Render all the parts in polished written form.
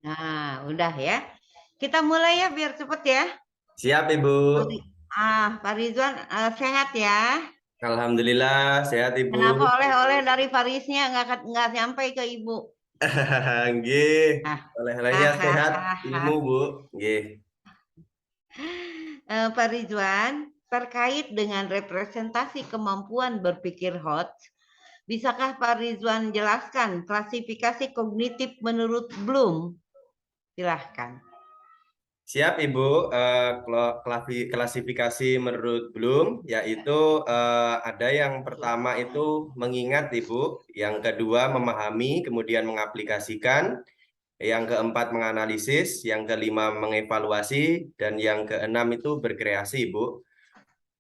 Nah, udah ya. Kita mulai ya biar cepet ya. Siap, Ibu. Pak Ridwan sehat ya. Alhamdulillah sehat, Ibu. Kenapa oleh-oleh dari Farisnya nggak sampai ke Ibu? Nggih, Ah, oleh-olehnya sehat, ilmu, hahaha. Bu. Nggih. Pak Ridwan, terkait dengan representasi kemampuan berpikir HOT, bisakah Pak Ridwan jelaskan klasifikasi kognitif menurut Bloom? Silahkan. Siap, Ibu. Klasifikasi menurut Bloom, yaitu ada yang pertama itu mengingat, Ibu. Yang kedua memahami, kemudian mengaplikasikan. Yang keempat menganalisis, yang kelima mengevaluasi, dan yang keenam itu berkreasi, Ibu.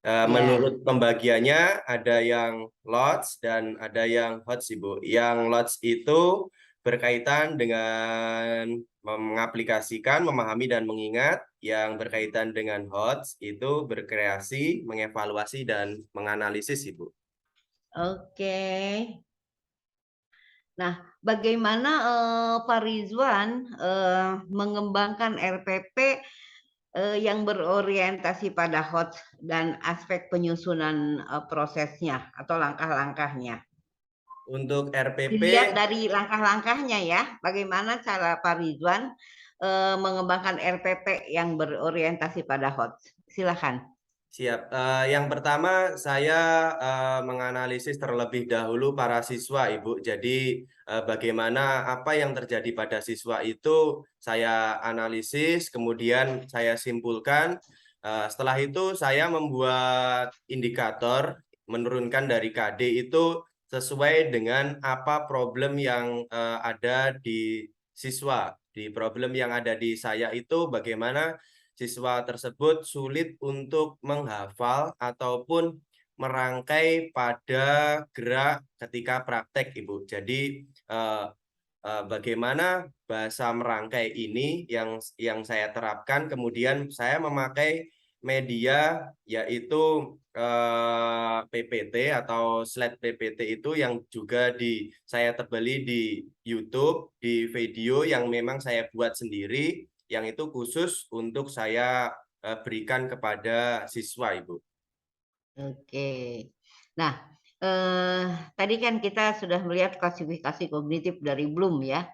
Ya. Menurut pembagiannya ada yang lots dan ada yang hots, Ibu. Yang lots itu berkaitan dengan mengaplikasikan, memahami dan mengingat. Yang berkaitan dengan hots itu berkreasi, mengevaluasi dan menganalisis, Ibu. Oke. Nah, bagaimana Pak Rizwan mengembangkan RPP yang berorientasi pada HOT dan aspek penyusunan prosesnya atau langkah-langkahnya? Untuk RPP, Dilihat dari langkah-langkahnya ya, bagaimana cara Pak Rizwan mengembangkan RPP yang berorientasi pada HOT? Silakan. siap. Yang pertama, saya menganalisis terlebih dahulu para siswa, Ibu. Jadi, bagaimana apa yang terjadi pada siswa itu saya analisis, kemudian saya simpulkan. Setelah itu, saya membuat indikator menurunkan dari KD itu sesuai dengan apa problem yang ada di siswa. Di problem yang ada di saya itu bagaimana siswa tersebut sulit untuk menghafal ataupun merangkai pada gerak ketika praktek, Ibu. Jadi bagaimana bahasa merangkai ini yang saya terapkan, kemudian saya memakai media yaitu PPT atau slide PPT itu yang juga saya tebali di YouTube, di video yang memang saya buat sendiri, yang itu khusus untuk saya berikan kepada siswa, Ibu. Oke. Nah, eh, tadi kan kita sudah melihat klasifikasi kognitif dari Bloom ya.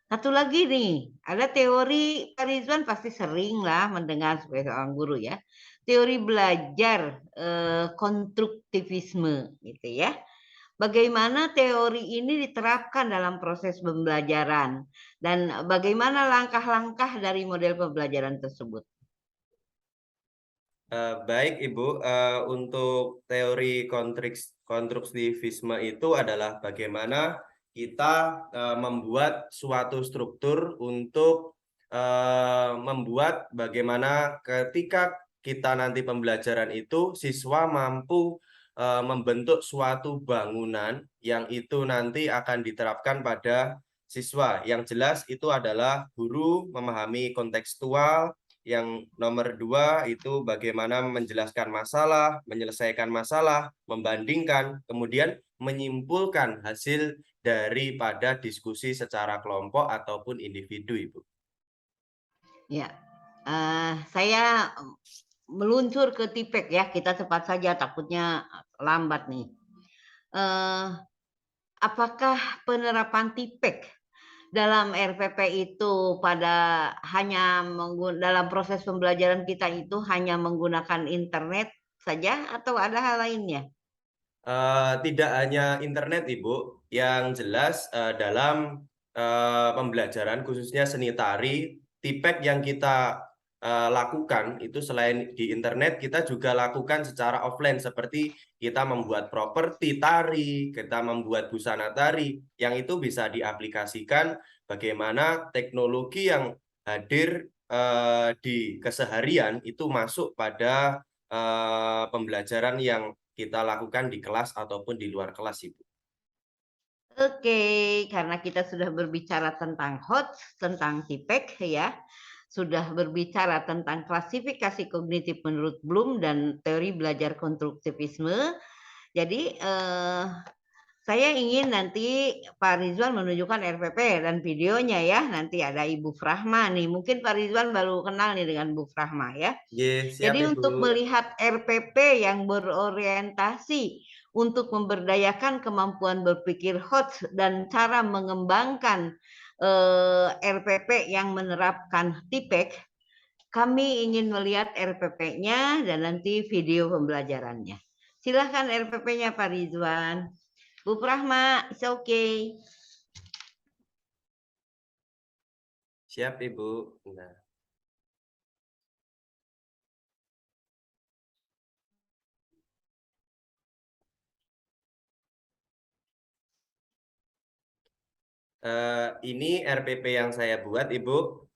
Satu lagi nih, ada teori Pak Rizwan pasti sering lah mendengar sebagai seorang guru ya. Teori belajar konstruktivisme gitu ya. Bagaimana teori ini diterapkan dalam proses pembelajaran dan bagaimana langkah-langkah dari model pembelajaran tersebut? Baik, Ibu. Untuk teori konstruktivisme itu adalah bagaimana kita membuat suatu struktur untuk membuat bagaimana ketika kita nanti pembelajaran itu siswa mampu membentuk suatu bangunan yang itu nanti akan diterapkan pada siswa. Yang jelas itu adalah guru memahami kontekstual. Yang nomor dua itu bagaimana menjelaskan masalah, menyelesaikan masalah, membandingkan, kemudian menyimpulkan hasil daripada diskusi secara kelompok ataupun individu, Ibu. Ya, saya meluncur ke tipek ya, kita cepat saja takutnya lambat nih. Eh, apakah penerapan tipek dalam RPP itu dalam proses pembelajaran kita itu hanya menggunakan internet saja atau ada hal lainnya? Tidak hanya internet, Ibu, yang jelas dalam pembelajaran khususnya seni tari, tipek yang kita lakukan itu selain di internet, kita juga lakukan secara offline seperti kita membuat properti tari, kita membuat busana tari, yang itu bisa diaplikasikan bagaimana teknologi yang hadir di keseharian itu masuk pada pembelajaran yang kita lakukan di kelas ataupun di luar kelas, Ibu. Oke, karena kita sudah berbicara tentang HOT, tentang tipek ya, sudah berbicara tentang klasifikasi kognitif menurut Bloom dan teori belajar konstruktivisme. Jadi Saya ingin nanti Pak Rizwan menunjukkan RPP dan videonya ya. Nanti ada Ibu Frahma nih. Mungkin Pak Rizwan baru kenal nih dengan Bu Frahma ya. Siap Jadi Ibu. untuk melihat RPP yang berorientasi untuk memberdayakan kemampuan berpikir hot dan cara mengembangkan RPP yang menerapkan TIPEK, kami ingin melihat RPP-nya dan nanti video pembelajarannya. Silahkan RPP-nya Pak Rizwan. Bu Prahma, it's okay. Siap Ibu. Nah. Ini RPP yang saya buat, Ibu,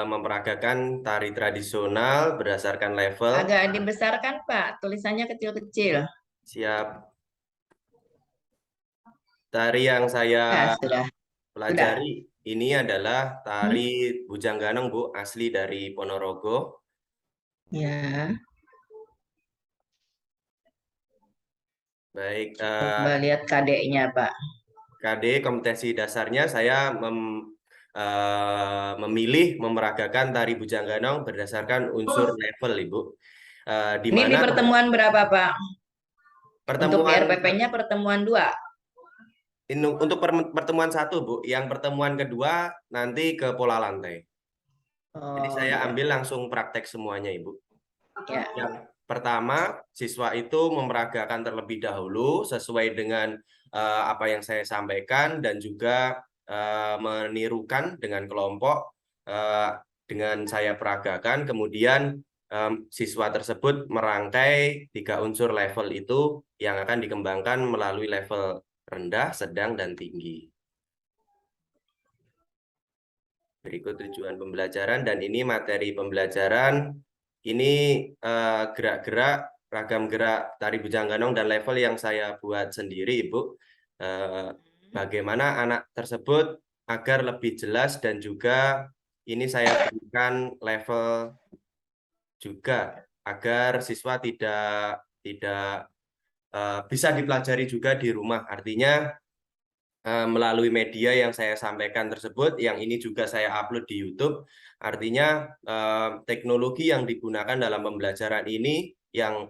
memperagakan tari tradisional berdasarkan level. Agak dibesarkan, Pak. Tulisannya kecil-kecil. Siap. Tari yang saya sudah. pelajari ini adalah tari Bujang Ganong, Bu, asli dari Ponorogo. Ya. Baik. Coba lihat KD-nya, Pak. KD kompetensi dasarnya saya memilih memeragakan tari Bujang Ganong berdasarkan unsur level, Ibu. Di Ini di mana pertemuan berapa, Pak? Untuk di pertemuan RPP-nya pertemuan 2. untuk pertemuan 1, Bu. Yang pertemuan kedua nanti ke pola lantai. Jadi saya ambil langsung praktek semuanya, Ibu. Ya. Yang pertama, siswa itu memeragakan terlebih dahulu sesuai dengan apa yang saya sampaikan dan juga menirukan dengan kelompok dengan saya peragakan. Kemudian siswa tersebut merangkai 3 unsur level itu yang akan dikembangkan melalui level rendah, sedang, dan tinggi. Berikut tujuan pembelajaran, dan ini materi pembelajaran. Ini gerak-gerak, ragam gerak tari Bujang Ganong dan level yang saya buat sendiri, Ibu. Bagaimana anak tersebut agar lebih jelas, dan juga ini saya berikan level juga agar siswa tidak bisa dipelajari juga di rumah. Artinya melalui media yang saya sampaikan tersebut, yang ini juga saya upload di YouTube. Artinya teknologi yang digunakan dalam pembelajaran ini yang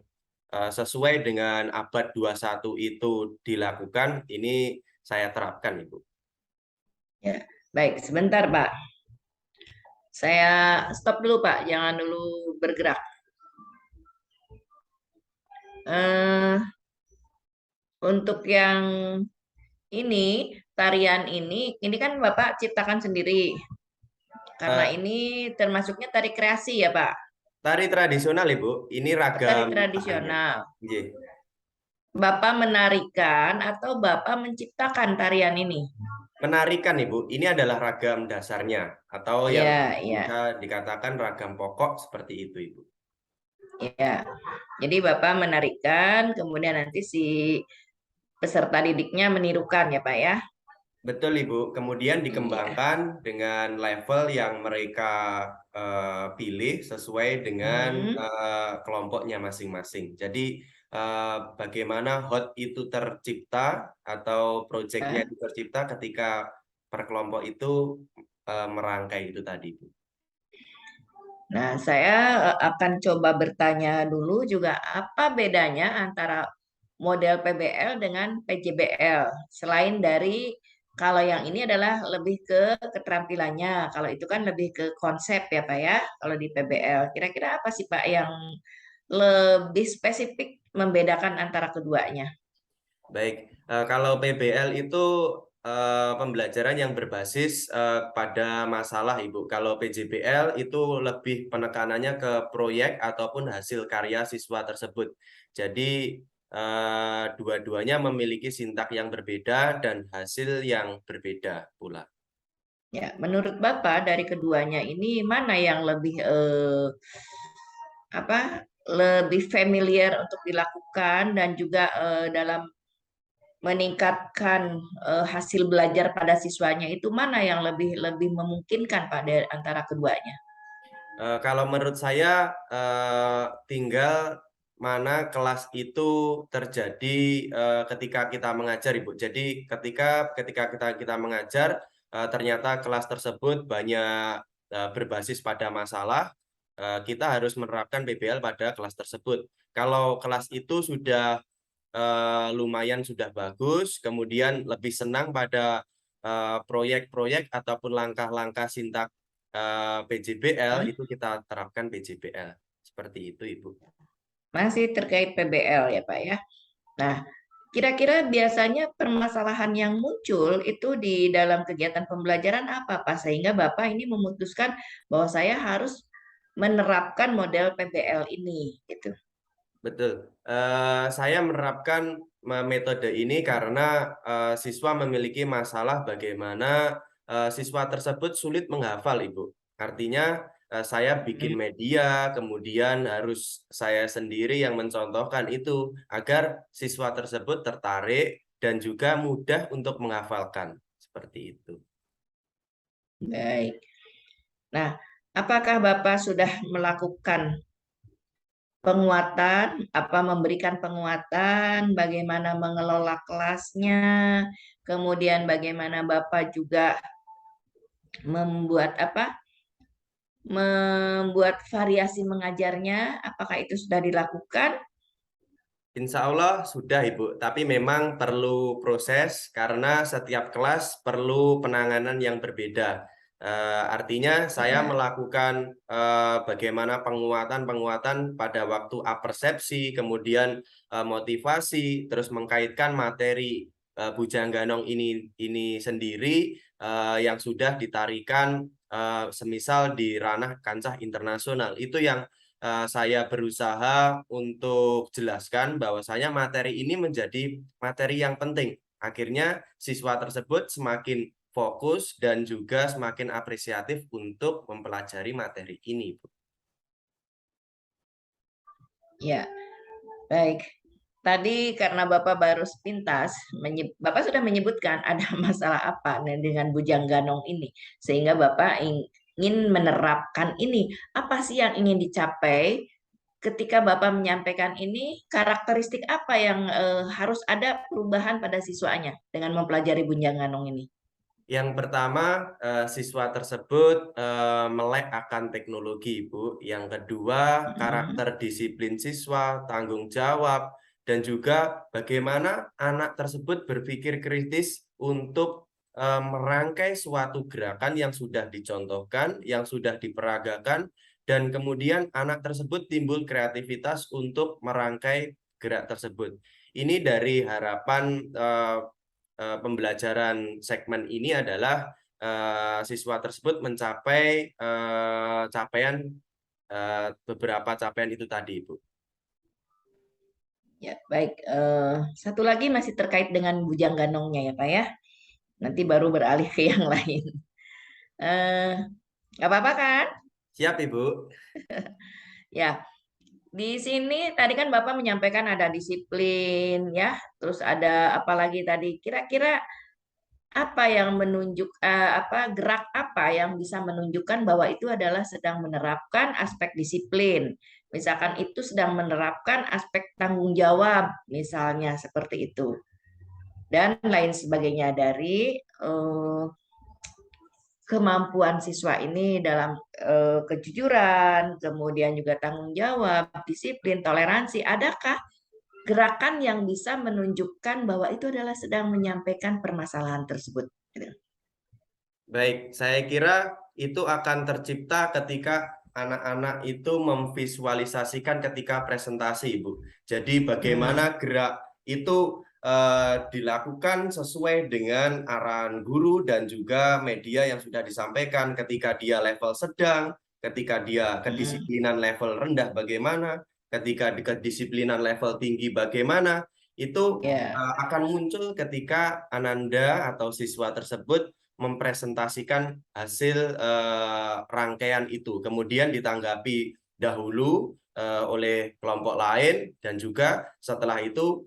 sesuai dengan abad 21 itu dilakukan, ini saya terapkan, Ibu. Ya, baik, sebentar, Pak. Saya stop dulu, Pak. Jangan dulu bergerak. Untuk yang ini, tarian ini kan Bapak ciptakan sendiri. Karena ini termasuknya tari kreasi ya, Pak? Tari tradisional, Ibu. Ini ragam. Tari tradisional. Yeah. Bapak menarikan atau Bapak menciptakan tarian ini? Menarikan, Ibu. Ini adalah ragam dasarnya atau yang bisa dikatakan ragam pokok seperti itu, Ibu. Ya. Jadi Bapak menarikan, kemudian nanti si peserta didiknya menirukan ya, Pak ya? Betul, Ibu. Kemudian dikembangkan dengan level yang mereka pilih sesuai dengan kelompoknya masing-masing. Jadi bagaimana hot itu tercipta atau proyeknya itu tercipta ketika per kelompok itu merangkai itu tadi, Bu. Nah, saya akan coba bertanya dulu juga apa bedanya antara model PBL dengan PJBL. Selain dari kalau yang ini adalah lebih ke keterampilannya, kalau itu kan lebih ke konsep ya Pak ya, kalau di PBL. Kira-kira apa sih Pak yang lebih spesifik membedakan antara keduanya? Baik, kalau PBL itu pembelajaran yang berbasis pada masalah, Ibu. Kalau PJBL itu lebih penekanannya ke proyek ataupun hasil karya siswa tersebut. Jadi dua-duanya memiliki sintak yang berbeda dan hasil yang berbeda pula. Ya, menurut Bapak dari keduanya ini mana yang lebih lebih familiar untuk dilakukan dan juga dalam meningkatkan hasil belajar pada siswanya itu mana yang lebih memungkinkan pada antara keduanya? Kalau menurut saya tinggal mana kelas itu terjadi ketika kita mengajar, Ibu. Jadi ketika kita mengajar, ternyata kelas tersebut banyak berbasis pada masalah, kita harus menerapkan PBL pada kelas tersebut. Kalau kelas itu sudah lumayan sudah bagus, kemudian lebih senang pada proyek-proyek ataupun langkah-langkah sintak PJBL, itu kita terapkan PJBL. Seperti itu, Ibu. Masih terkait PBL ya Pak ya. Nah, kira-kira biasanya permasalahan yang muncul itu di dalam kegiatan pembelajaran apa Pak? Sehingga Bapak ini memutuskan bahwa saya harus menerapkan model PBL ini gitu. Betul. Saya menerapkan metode ini karena siswa memiliki masalah bagaimana siswa tersebut sulit menghafal, Ibu. Artinya saya bikin media, kemudian harus saya sendiri yang mencontohkan itu agar siswa tersebut tertarik dan juga mudah untuk menghafalkan. Seperti itu. Baik. Nah, apakah Bapak sudah melakukan penguatan, memberikan penguatan, bagaimana mengelola kelasnya, kemudian bagaimana Bapak juga membuat membuat variasi mengajarnya, apakah itu sudah dilakukan? Insya Allah sudah, Ibu, tapi memang perlu proses karena setiap kelas perlu penanganan yang berbeda. Artinya saya melakukan bagaimana penguatan pada waktu apersepsi, kemudian motivasi, terus mengkaitkan materi Bujangganong ini sendiri yang sudah ditarikan semisal di ranah kancah internasional. Itu yang saya berusaha untuk jelaskan bahwasanya materi ini menjadi materi yang penting. Akhirnya siswa tersebut semakin fokus dan juga semakin apresiatif untuk mempelajari materi ini, Bu. Ya, baik. Tadi karena Bapak baru sepintas, Bapak sudah menyebutkan ada masalah apa dengan Bujangganong ini, sehingga Bapak ingin menerapkan ini. Apa sih yang ingin dicapai ketika Bapak menyampaikan ini? Karakteristik apa yang harus ada perubahan pada siswanya dengan mempelajari Bujangganong ini? Yang pertama, siswa tersebut melek akan teknologi, Bu. Yang kedua, karakter disiplin siswa, tanggung jawab, dan juga bagaimana anak tersebut berpikir kritis untuk merangkai suatu gerakan yang sudah dicontohkan, yang sudah diperagakan, dan kemudian anak tersebut timbul kreativitas untuk merangkai gerak tersebut. Ini dari harapan pembelajaran segmen ini adalah siswa tersebut mencapai beberapa capaian itu tadi, Ibu. Ya, baik. Satu lagi masih terkait dengan Bujangganongnya ya, Pak ya. Nanti baru beralih ke yang lain. Nggak apa-apa kan? Siap, Ibu. Ya, di sini tadi kan Bapak menyampaikan ada disiplin ya, terus ada apa lagi tadi? Kira-kira apa yang gerak apa yang bisa menunjukkan bahwa itu adalah sedang menerapkan aspek disiplin. Misalkan itu sedang menerapkan aspek tanggung jawab, misalnya seperti itu. Dan lain sebagainya dari kemampuan siswa ini dalam kejujuran, kemudian juga tanggung jawab, disiplin, toleransi. Adakah gerakan yang bisa menunjukkan bahwa itu adalah sedang menyampaikan permasalahan tersebut? Baik, saya kira itu akan tercipta ketika anak-anak itu memvisualisasikan ketika presentasi, Ibu. Jadi bagaimana gerak itu dilakukan sesuai dengan arahan guru dan juga media yang sudah disampaikan. Ketika dia level sedang, ketika dia kedisiplinan level rendah bagaimana, ketika kedisiplinan level tinggi bagaimana, itu akan muncul ketika Ananda atau siswa tersebut mempresentasikan hasil rangkaian itu, kemudian ditanggapi dahulu oleh kelompok lain, dan juga setelah itu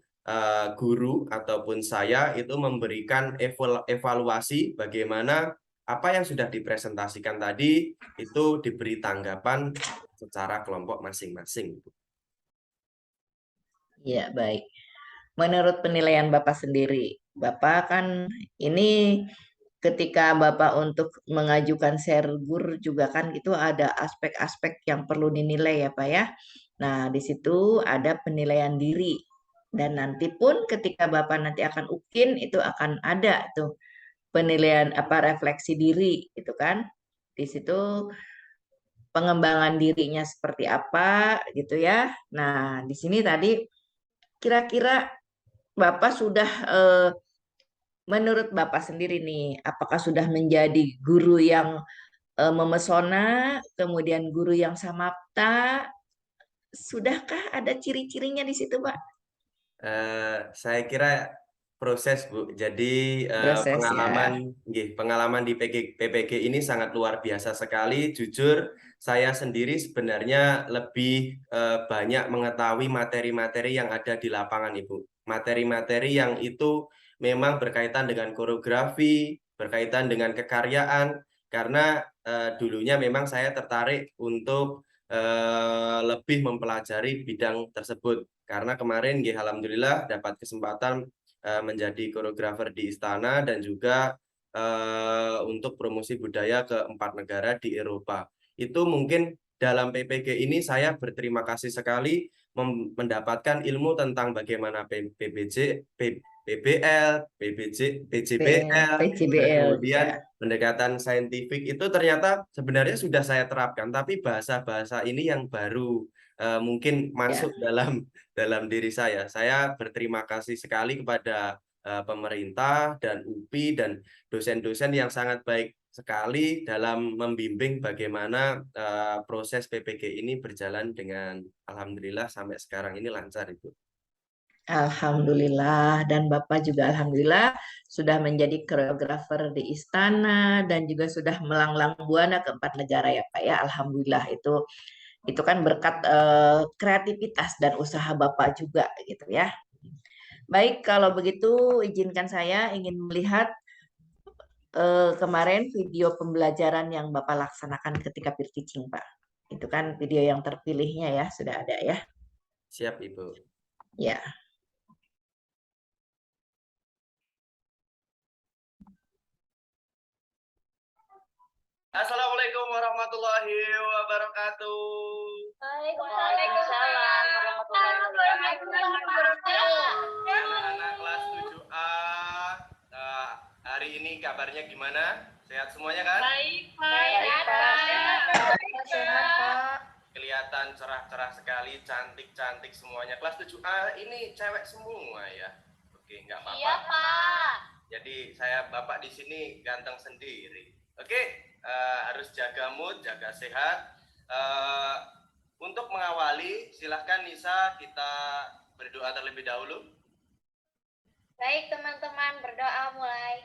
guru ataupun saya itu memberikan evaluasi bagaimana apa yang sudah dipresentasikan tadi itu diberi tanggapan secara kelompok masing-masing. Iya, baik. Menurut penilaian Bapak sendiri, Bapak kan ini ketika Bapak untuk mengajukan Sergur juga kan itu ada aspek-aspek yang perlu dinilai ya Pak ya. Nah, di situ ada penilaian diri. Dan nanti pun ketika Bapak nanti akan UKIN itu akan ada tuh penilaian apa refleksi diri itu kan. Di situ pengembangan dirinya seperti apa gitu ya. Nah, di sini tadi kira-kira Bapak sudah menurut Bapak sendiri nih, apakah sudah menjadi guru yang memesona, kemudian guru yang samapta, sudahkah ada ciri-cirinya di situ, Pak? Saya kira proses, Bu. Jadi Proses ya. pengalaman di PPG ini sangat luar biasa sekali. Jujur, saya sendiri sebenarnya lebih banyak mengetahui materi-materi yang ada di lapangan, Ibu. Materi-materi yang itu memang berkaitan dengan koreografi, berkaitan dengan kekaryaan. Karena dulunya memang saya tertarik untuk lebih mempelajari bidang tersebut. Karena kemarin alhamdulillah dapat kesempatan menjadi koreografer di Istana dan juga untuk promosi budaya ke 4 negara di Eropa. Itu mungkin dalam PPG ini saya berterima kasih sekali mendapatkan ilmu tentang bagaimana PBL, PJBL, terus PCBL kemudian ya. pendekatan saintifik itu ternyata sebenarnya sudah saya terapkan, tapi bahasa-bahasa ini yang baru mungkin Ya. masuk dalam diri saya. Saya berterima kasih sekali kepada pemerintah dan UPI dan dosen-dosen yang sangat baik sekali dalam membimbing bagaimana proses PPG ini berjalan dengan alhamdulillah sampai sekarang ini lancar, Ibu. Alhamdulillah dan Bapak juga alhamdulillah sudah menjadi koreografer di istana dan juga sudah melanglang buana ke 4 negara ya Pak ya. Alhamdulillah itu kan berkat kreativitas dan usaha Bapak juga gitu ya. Baik, kalau begitu izinkan saya ingin melihat kemarin video pembelajaran yang Bapak laksanakan ketika peer teaching, Pak. Itu kan video yang terpilihnya ya, sudah ada ya. Siap, Ibu. Ya. Assalamualaikum warahmatullahi wabarakatuh. Waalaikumsalam warahmatullahi wabarakatuh. Anak-anak kelas 7A, hari ini kabarnya gimana? Sehat semuanya kan? Baik, Pak. Kelihatan cerah-cerah sekali, cantik-cantik semuanya. Kelas 7A ini cewek semua ya. Oke, nggak apa-apa. Iya, Pak. Jadi saya Bapak di sini ganteng sendiri. Oke, harus jaga mood, jaga sehat. Untuk mengawali, silahkan Nisa kita berdoa terlebih dahulu. Baik, teman-teman, berdoa mulai.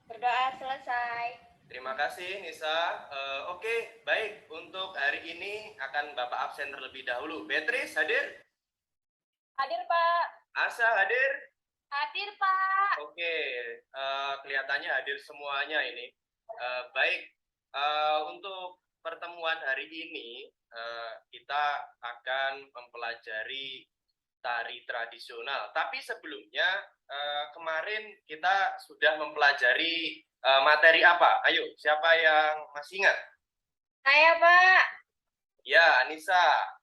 Berdoa selesai. Terima kasih Nisa. Oke, baik. Untuk hari ini akan Bapak absen terlebih dahulu. Beatrice hadir? Hadir, Pak. Asa hadir? Hadir, Pak. Oke, kelihatannya hadir semuanya ini. Baik, untuk pertemuan hari ini kita akan mempelajari tari tradisional. Tapi sebelumnya kemarin kita sudah mempelajari materi apa? Ayo, siapa yang masih ingat? Saya, Pak. Ya, Anissa.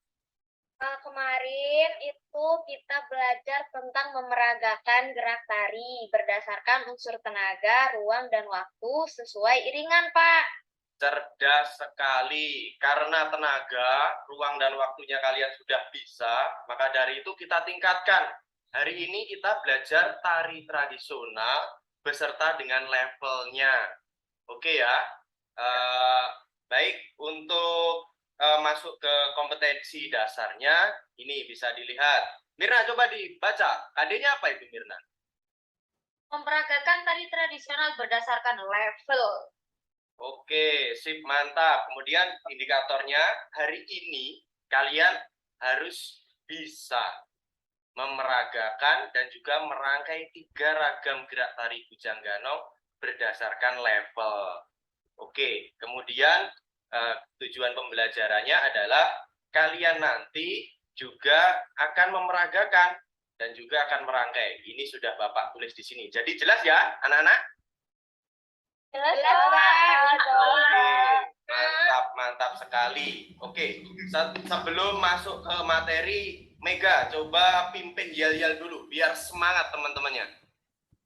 Kemarin itu kita belajar tentang memeragakan gerak tari berdasarkan unsur tenaga, ruang, dan waktu sesuai iringan, Pak. Cerdas sekali. Karena tenaga, ruang, dan waktunya kalian sudah bisa, maka dari itu kita tingkatkan. Hari ini kita belajar tari tradisional beserta dengan levelnya. Oke ya. Baik, untuk masuk ke kompetensi dasarnya, ini bisa dilihat. Mirna, coba dibaca. KD-nya apa itu, Mirna? Memeragakan tari tradisional berdasarkan level. Oke, sip, mantap. Kemudian indikatornya, hari ini kalian harus bisa memeragakan dan juga merangkai 3 ragam gerak tari Bujangganong berdasarkan level. Oke, kemudian tujuan pembelajarannya adalah kalian nanti juga akan memeragakan, dan juga akan merangkai. Ini sudah Bapak tulis di sini. Jadi jelas ya, anak-anak? Jelas, Pak. Oke, mantap sekali. Oke, sebelum masuk ke materi, Mega, coba pimpin yel-yel dulu, biar semangat teman-temannya.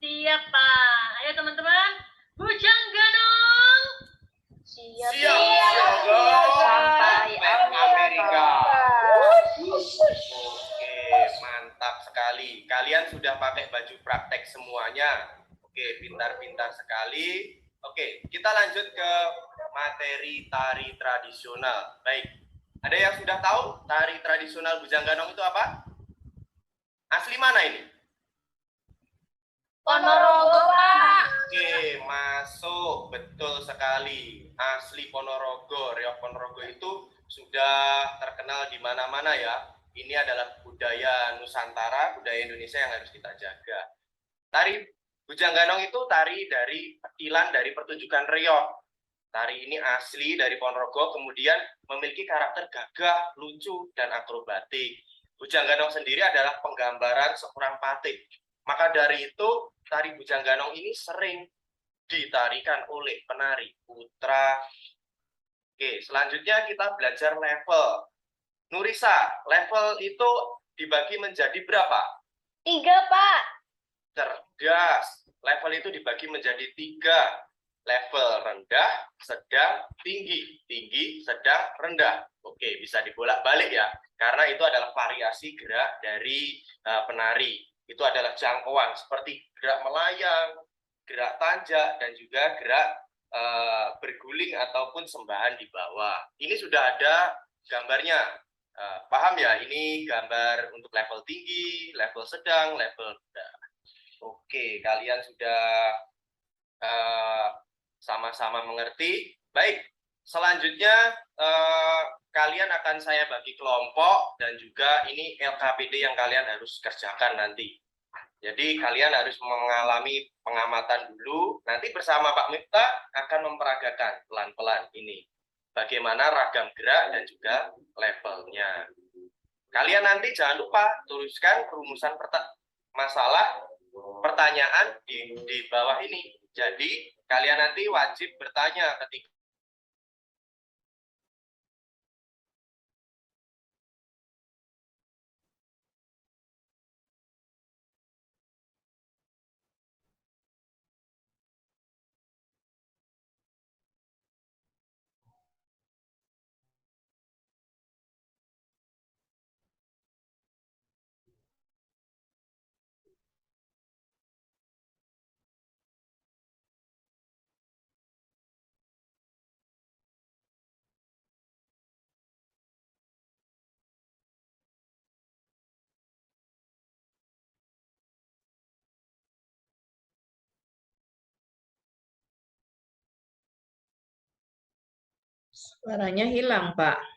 Siap, Pak. Ayo teman-teman, Bujang Ganong. Siap. Sampai Amerika. Oke, mantap sekali. Kalian sudah pakai baju praktek semuanya. Oke, pintar-pintar sekali. Oke, kita lanjut ke materi tari tradisional. Baik, ada yang sudah tahu tari tradisional Bujang Ganong itu apa? Asli mana ini? Ponorogo, Pak. Oke, masuk. Betul sekali. Asli Ponorogo. Riok Ponorogo itu sudah terkenal di mana-mana ya. Ini adalah budaya Nusantara, budaya Indonesia yang harus kita jaga. Tari Bujang Ganong itu tari dari petilan dari pertunjukan riok. Tari ini asli dari Ponorogo, kemudian memiliki karakter gagah, lucu, dan akrobatik. Bujang Ganong sendiri adalah penggambaran seorang patih. Maka dari itu, tari Bujang Ganong ini sering ditarikan oleh penari putra. Oke, selanjutnya kita belajar level. Nurisa, level itu dibagi menjadi berapa? 3, Pak. Cerdas. Level itu dibagi menjadi 3. Level rendah, sedang, tinggi. Tinggi, sedang, rendah. Oke, bisa dibolak-balik ya. Karena itu adalah variasi gerak dari penari. Itu adalah jangkauan seperti gerak melayang, gerak tanjak, dan juga gerak berguling ataupun sembahan di bawah. Ini sudah ada gambarnya. Paham ya? Ini gambar untuk level tinggi, level sedang, level rendah. Oke, kalian sudah sama-sama mengerti. Baik, selanjutnya kalian akan saya bagi kelompok, dan juga ini LKPD yang kalian harus kerjakan nanti. Jadi kalian harus mengalami pengamatan dulu, nanti bersama Pak Miftah akan memperagakan pelan-pelan ini. Bagaimana ragam gerak dan juga levelnya. Kalian nanti jangan lupa tuliskan rumusan masalah pertanyaan di bawah ini. Jadi kalian nanti wajib bertanya ketika Suaranya hilang, Pak.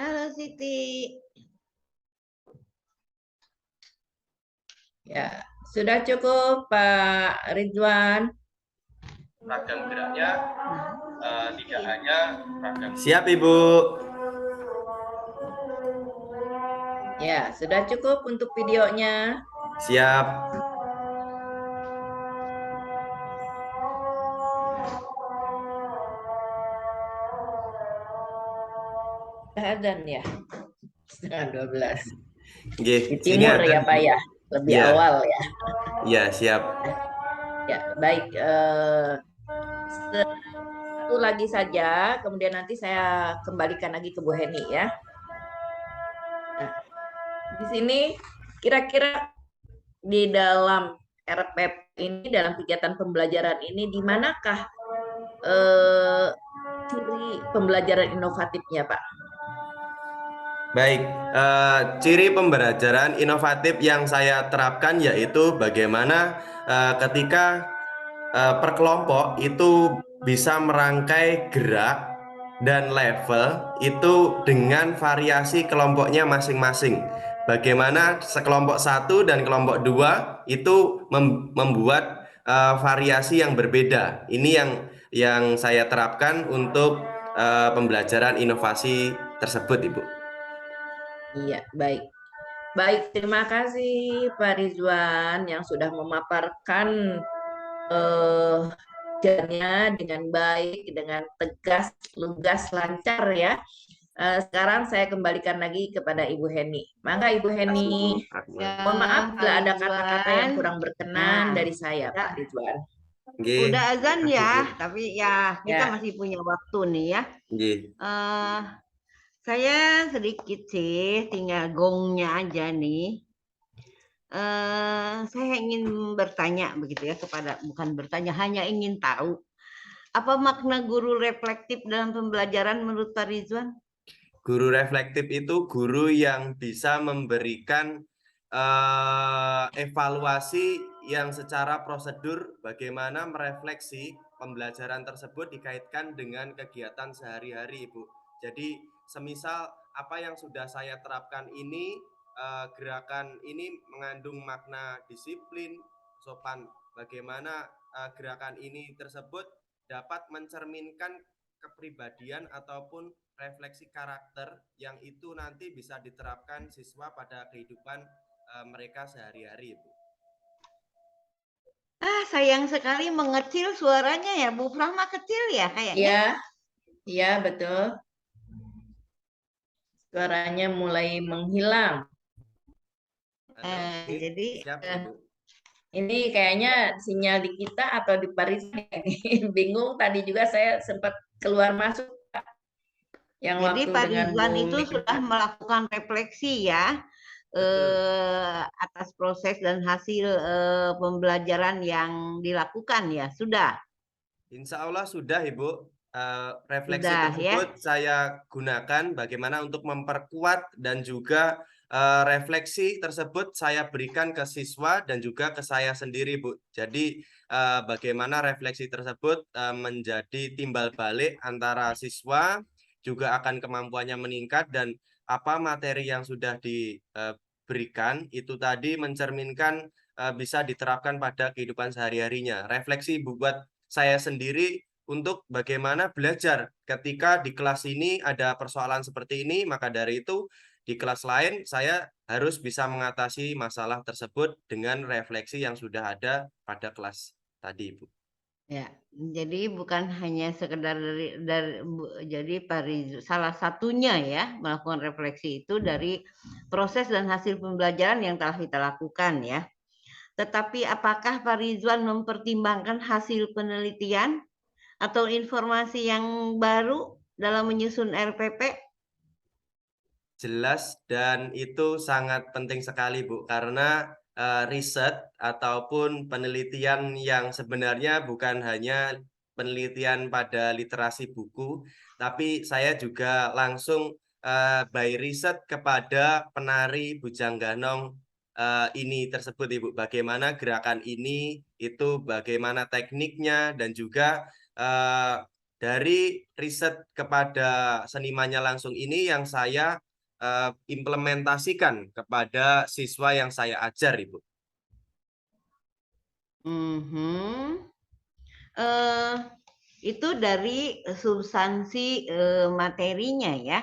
Halo Siti. Ya, sudah cukup Pak Ridwan. ragam geraknya tidak hanya ragam. Siap, Ibu. Ya, sudah cukup untuk videonya. Siap. Adzan ya, setengah 12. Nggih, Di sini timur ada, ya Pak Ibu. ya, lebih Iya. awal ya. Iya, siap. Ya, baik. Satu lagi saja, kemudian nanti saya kembalikan lagi ke Bu Heni ya. Nah, di sini kira-kira di dalam RPP ini, dalam kegiatan pembelajaran ini, di manakah ciri pembelajaran inovatifnya, Pak? Baik, ciri pembelajaran inovatif yang saya terapkan yaitu bagaimana ketika per kelompok itu bisa merangkai gerak dan level itu dengan variasi kelompoknya masing-masing. Bagaimana sekelompok 1 dan kelompok 2 itu membuat variasi yang berbeda. Ini yang saya terapkan untuk pembelajaran inovasi tersebut, Ibu. Iya, baik. Baik, terima kasih Pak Rizwan yang sudah memaparkan jalannya dengan baik, dengan tegas, lugas, lancar ya. Sekarang saya kembalikan lagi kepada Ibu Heni. Mangga Ibu Heni. Ya, Mohon maaf bila ada Pak kata-kata yang Rizwan. kurang berkenan Nah, dari saya, Pak Rizwan. Nggih. Udah azan ya, tapi ya kita Ya. masih punya waktu nih ya. Nggih. Saya sedikit sih, tinggal gongnya aja nih. Saya ingin bertanya begitu ya bukan bertanya, hanya ingin tahu apa makna guru reflektif dalam pembelajaran menurut Pak Rizwan? Guru reflektif itu guru yang bisa memberikan evaluasi yang secara prosedur bagaimana merefleksi pembelajaran tersebut dikaitkan dengan kegiatan sehari-hari, Ibu. Jadi semisal apa yang sudah saya terapkan ini, gerakan ini mengandung makna disiplin, sopan, bagaimana gerakan ini tersebut dapat mencerminkan kepribadian ataupun refleksi karakter yang itu nanti bisa diterapkan siswa pada kehidupan mereka sehari-hari, Bu. Sayang sekali mengecil suaranya ya, Bu Prahma kecil ya kayaknya. Iya, iya betul. Suaranya mulai menghilang. Jadi siap, Ibu. Ini kayaknya sinyal di kita atau di Paris ini bingung. Tadi juga saya sempat keluar masuk. Yang jadi waktu Pak dengan Rizwan Bu itu sudah melakukan refleksi ya atas proses dan hasil pembelajaran yang dilakukan ya, sudah. Insya Allah sudah, Ibu. Refleksi Sudah, tersebut ya. saya gunakan bagaimana untuk memperkuat dan juga refleksi tersebut saya berikan ke siswa dan juga ke saya sendiri, Bu. Jadi bagaimana refleksi tersebut menjadi timbal balik antara siswa, juga akan kemampuannya meningkat, dan apa materi yang sudah diberikan itu tadi mencerminkan bisa diterapkan pada kehidupan sehari-harinya. Refleksi buat saya sendiri untuk bagaimana belajar ketika di kelas ini ada persoalan seperti ini, maka dari itu di kelas lain saya harus bisa mengatasi masalah tersebut dengan refleksi yang sudah ada pada kelas tadi, Bu. Ya, jadi bukan hanya sekedar jadi salah satunya ya melakukan refleksi itu dari proses dan hasil pembelajaran yang telah kita lakukan ya. Tetapi apakah Pak Rizwan mempertimbangkan hasil penelitian atau informasi yang baru dalam menyusun RPP? Jelas, dan itu sangat penting sekali, Bu, karena riset ataupun penelitian yang sebenarnya bukan hanya penelitian pada literasi buku, tapi saya juga langsung by riset kepada penari Bujang Ganong ini tersebut, Ibu. Bagaimana gerakan ini, itu bagaimana tekniknya, dan juga dari riset kepada senimannya langsung ini yang saya implementasikan kepada siswa yang saya ajar, Ibu. eh, itu dari substansi materinya ya.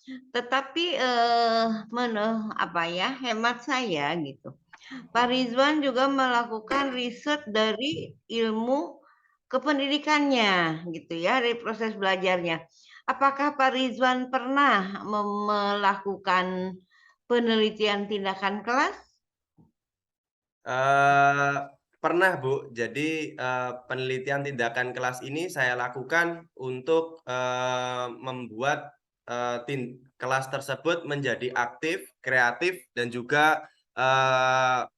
Tetapi hemat saya gitu. Pak Rizwan juga melakukan riset dari ilmu kependidikannya gitu ya, dari proses belajarnya. Apakah Pak Rizwan pernah melakukan penelitian tindakan kelas? Pernah, Bu. Jadi penelitian tindakan kelas ini saya lakukan untuk membuat kelas tersebut menjadi aktif, kreatif, dan juga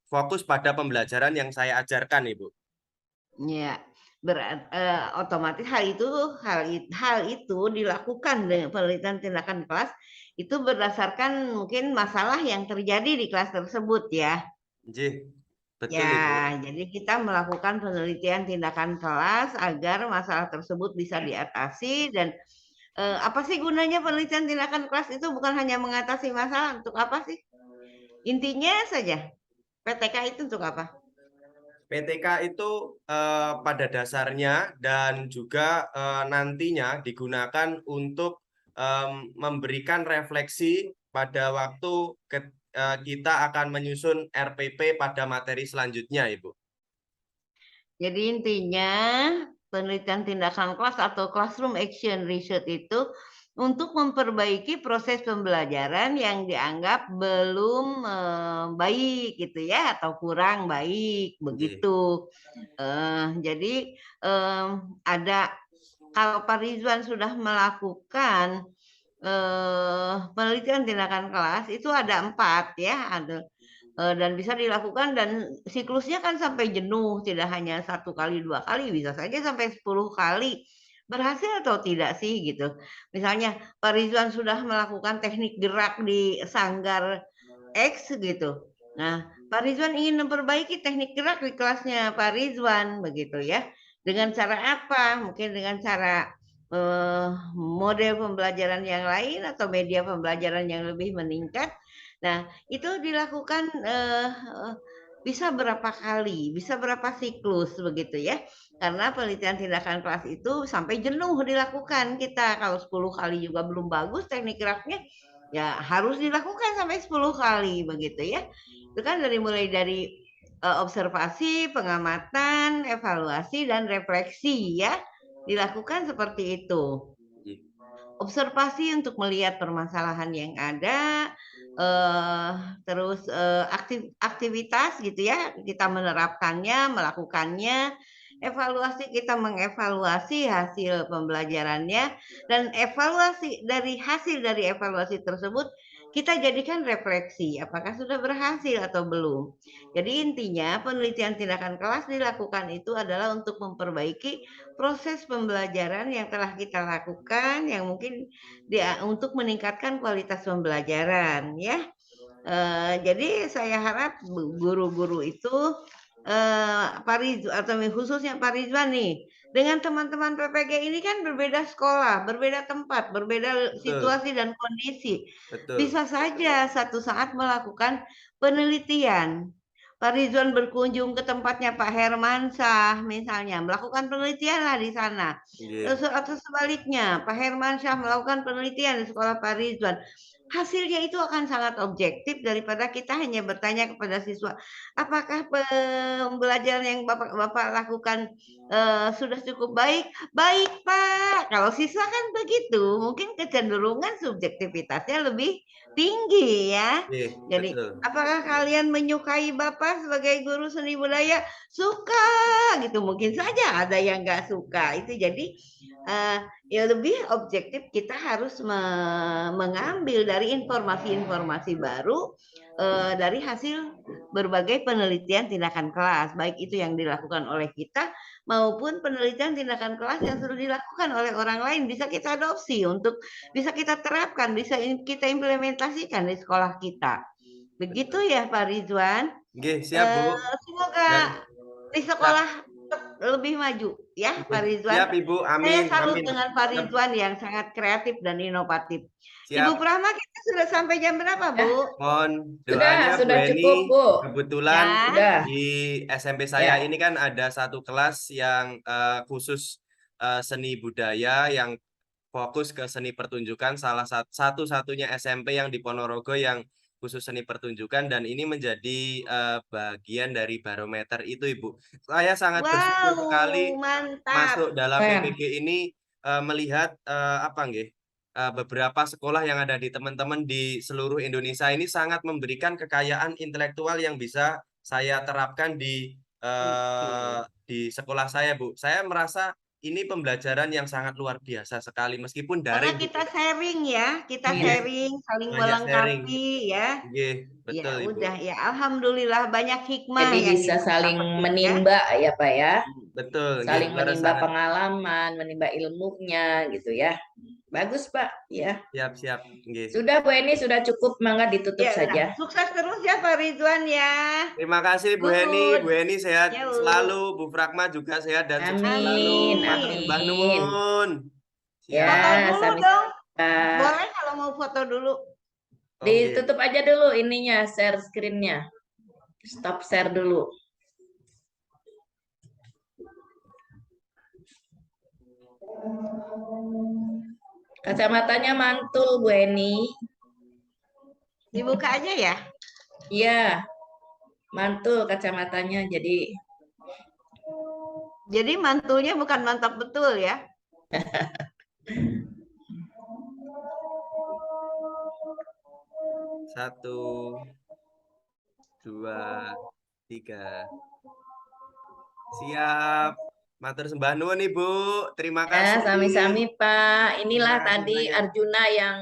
fokus pada pembelajaran yang saya ajarkan, Ibu. Ya, otomatis hal itu dilakukan dengan penelitian tindakan kelas itu berdasarkan mungkin masalah yang terjadi di kelas tersebut ya. Nggih, betul, Ibu. Ya, jadi kita melakukan penelitian tindakan kelas agar masalah tersebut bisa diatasi dan apa sih gunanya penelitian tindakan kelas itu bukan hanya mengatasi masalah, untuk apa sih? Intinya saja, PTK itu untuk apa? PTK itu pada dasarnya dan juga nantinya digunakan untuk memberikan refleksi pada waktu kita akan menyusun RPP pada materi selanjutnya, Ibu. Jadi intinya penelitian tindakan kelas atau classroom action research itu untuk memperbaiki proses pembelajaran yang dianggap belum baik gitu ya atau kurang baik begitu. Jadi ada, kalau Pak Rizwan sudah melakukan penelitian tindakan kelas itu ada 4 ya, ada dan bisa dilakukan dan siklusnya kan sampai jenuh, tidak hanya 1 kali 2 kali, bisa saja sampai 10 kali. Berhasil atau tidak sih gitu. Misalnya Pak Rizwan sudah melakukan teknik gerak di sanggar X gitu. Nah, Pak Rizwan ingin memperbaiki teknik gerak di kelasnya Pak Rizwan begitu ya. Dengan cara apa? Mungkin dengan cara model pembelajaran yang lain atau media pembelajaran yang lebih meningkat. Nah, itu dilakukan bisa berapa kali, bisa berapa siklus begitu ya. Karena penelitian tindakan kelas itu sampai jenuh dilakukan kita. Kalau 10 kali juga belum bagus teknik geraknya, ya harus dilakukan sampai 10 kali begitu ya. Itu kan mulai dari observasi, pengamatan, evaluasi dan refleksi ya. Dilakukan seperti itu. Observasi untuk melihat permasalahan yang ada, terus aktivitas gitu ya, kita menerapkannya, melakukannya, evaluasi kita mengevaluasi hasil pembelajarannya, dan evaluasi dari hasil dari evaluasi tersebut kita jadikan refleksi, apakah sudah berhasil atau belum. Jadi intinya penelitian tindakan kelas dilakukan itu adalah untuk memperbaiki proses pembelajaran yang telah kita lakukan yang mungkin untuk meningkatkan kualitas pembelajaran ya. Jadi saya harap guru-guru itu Pak Rizwan atau khususnya Pak Rizwan nih dengan teman-teman PPG ini kan berbeda sekolah, berbeda tempat, berbeda situasi dan kondisi. Bisa saja satu saat melakukan penelitian. Pak Rizwan berkunjung ke tempatnya Pak Hermansyah misalnya, melakukan penelitian lah di sana. Atau sebaliknya, Pak Hermansyah melakukan penelitian di sekolah Pak Rizwan. Hasilnya itu akan sangat objektif daripada kita hanya bertanya kepada siswa, apakah pembelajaran yang Bapak lakukan sudah cukup baik? Baik, Pak. Kalau siswa kan begitu, mungkin kecenderungan subjektivitasnya lebih tinggi ya. Jadi, apakah kalian menyukai Bapak sebagai guru seni budaya? Suka gitu. Mungkin saja ada yang nggak suka. Itu jadi ya lebih objektif kita harus mengambil dari informasi-informasi baru dari hasil berbagai penelitian tindakan kelas, baik itu yang dilakukan oleh kita maupun penelitian tindakan kelas yang sudah dilakukan oleh orang lain, bisa kita adopsi untuk bisa kita terapkan, bisa kita implementasikan di sekolah kita. Begitu ya Pak Rizwan. Siap, Bu. Semoga di sekolah lebih maju ya Pak Ridwan. Siap Ibu, Saya amin, salut amin. dengan Pak Ridwan yang sangat kreatif dan inovatif. Ibu Siap. Prahma, kita sudah sampai jam berapa, Bu? Mohon Sudah doanya Bu cukup, Eni. Bu. Kebetulan Ya. Sudah. di SMP saya Ya. ini kan ada satu kelas yang khusus seni budaya yang fokus ke seni pertunjukan, salah satu-satunya SMP yang di Ponorogo yang khusus seni pertunjukan, dan ini menjadi bagian dari barometer itu Ibu. Saya sangat bersyukur sekali Mantap. masuk dalam Keren. PPG ini, melihat beberapa sekolah yang ada di teman-teman di seluruh Indonesia ini sangat memberikan kekayaan intelektual yang bisa saya terapkan di sekolah saya, Bu. Saya merasa ini pembelajaran yang sangat luar biasa sekali meskipun Karena daring. kita sharing ya, kita Iya. sharing, saling Banyak melengkapi ya. Nggih, Ya betul Ibu. udah ya, alhamdulillah banyak hikmah Jadi yang bisa kita saling dapetin ya. menimba ya Pak ya. Betul, nggih, Saling benar menimba sangat. pengalaman, menimba ilmunya gitu ya. Bagus Pak, ya. Siap, nggih. Sudah Bu Eni, sudah cukup, mangga ditutup Ya, saja. sukses terus ya Pak Ridwan ya. Terima kasih Bu Good. Eni. Bu Eni sehat Yuk. selalu, Bu Pragma juga sehat dan sukses Amin, selalu. Matur amin. sembah nuwun. Ya, Foto dulu sami-sami, dong. Pak. Boleh kalau mau foto dulu. Oke. Ditutup aja dulu ininya, share screen-nya. Stop share dulu. Kacamatanya mantul Bu Eni. Dibuka aja ya. Iya, mantul kacamatanya. Jadi mantulnya bukan mantap betul ya. Satu, dua, tiga. Siap. Matur sembah nuwun Ibu. Terima ya, kasih. sami-sami Pak. Inilah Terima kasih tadi banyak. Arjuna yang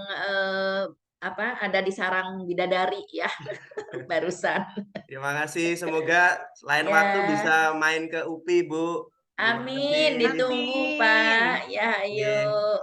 ada di sarang bidadari ya, barusan. Terima kasih. Semoga lain Ya. waktu bisa main ke UPI, Bu. Terima Amin, kasih. ditunggu Pak. Ya, ayo.